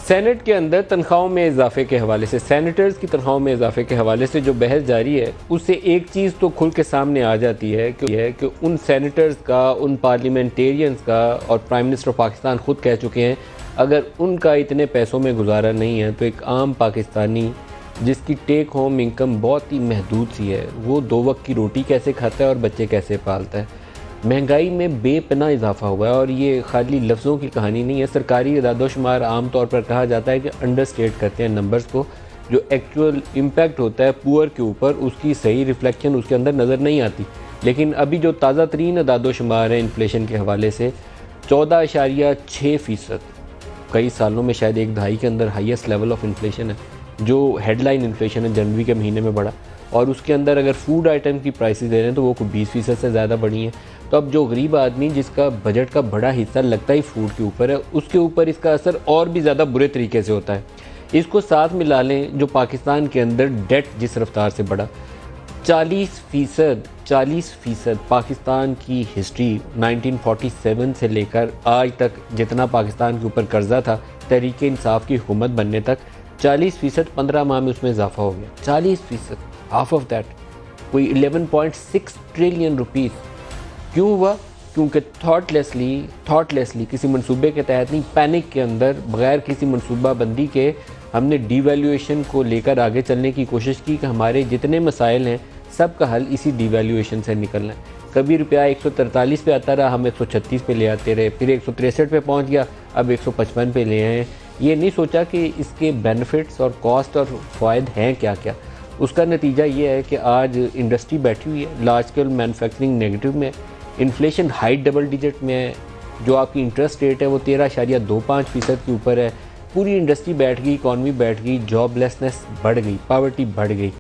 Senate के अंदर तनख्वाहों में इजाफे के हवाले से, सेनेटर्स की तनख्वाहों में इजाफे के हवाले से जो बहस जारी है, उससे एक चीज़ तो खुल के सामने आ जाती है कि उन सेनेटर्स का, उन पार्लियामेंटेरियंस का, और प्राइम मिनिस्टर ऑफ पाकिस्तान ख़ुद कह चुके हैं, अगर उनका इतने पैसों में गुजारा नहीं है तो एक आम पाकिस्तानी जिसकी टेक होम इनकम बहुत ही महदूद सी है, वो 2 वक्त की रोटी कैसे खाता है और बच्चे कैसे पालता है। महंगाई में बेपनाह इजाफा हुआ है और ये खाली लफ्ज़ों की कहानी नहीं है। सरकारी इदादोशुमार आम तौर पर कहा जाता है कि अंडरस्टेट करते हैं नंबर्स को। जो एक्चुअल इम्पैक्ट होता है पुअर के ऊपर, उसकी सही रिफ्लेक्शन उसके अंदर नज़र नहीं आती। लेकिन अभी जो ताज़ा तरीन इदादोशुमार है इन्फ्लेशन के हवाले से, 14.6%, कई सालों में शायद एक दहाई के अंदर हाईएस्ट लेवल ऑफ इन्फ्लेशन है। जो हेडलाइन इन्फ्लेशन है जनवरी के महीने में बढ़ा, और उसके अंदर अगर फूड आइटम की प्राइसेस दे रहे हैं तो वो कोई 20% से ज़्यादा बढ़ी हैं। तो अब जो गरीब आदमी जिसका बजट का बड़ा हिस्सा लगता ही फूड के ऊपर है, उसके ऊपर इसका असर और भी ज़्यादा बुरे तरीके से होता है। इसको साथ मिला लें जो पाकिस्तान के अंदर डेट जिस रफ्तार से बढ़ा, 40% पाकिस्तान की हिस्ट्री 1947 से लेकर आज तक जितना पाकिस्तान के ऊपर कर्जा था तहरीक इंसाफ की हुकूमत बनने तक, 40% 15 माह में उसमें इजाफा हो गया। 40%, हाफ ऑफ दैट, कोई 11.6 ट्रिलियन रुपीज़। क्यों हुआ? क्योंकि थॉटलेसली किसी मंसूबे के तहत नहीं, पैनिक के अंदर, बग़ैर किसी मंसूबा बंदी के हमने डीवैल्यूएशन को लेकर आगे चलने की कोशिश की कि हमारे जितने मसाइल हैं सब का हल इसी डीवैल्यूएशन से निकलना है। कभी रुपया 143 पे आता रहा, हम 136 पे ले आते रहे, फिर 163 पे पहुंच गया, अब 155 पे ले आए। ये नहीं सोचा कि इसके बेनिफिट्स और कॉस्ट और फ़ायदे हैं क्या क्या। उसका नतीजा ये है कि आज इंडस्ट्री बैठी हुई है, लार्ज स्केल मैन्युफैक्चरिंग नेगेटिव में, इन्फ्लेशन हाई डबल डिजिट में है, जो आपकी इंटरेस्ट रेट है वो 13.25% के ऊपर है। पूरी इंडस्ट्री बैठ गई, इकॉनमी बैठ गई, जॉबलेसनेस बढ़ गई, पॉवर्टी बढ़ गई।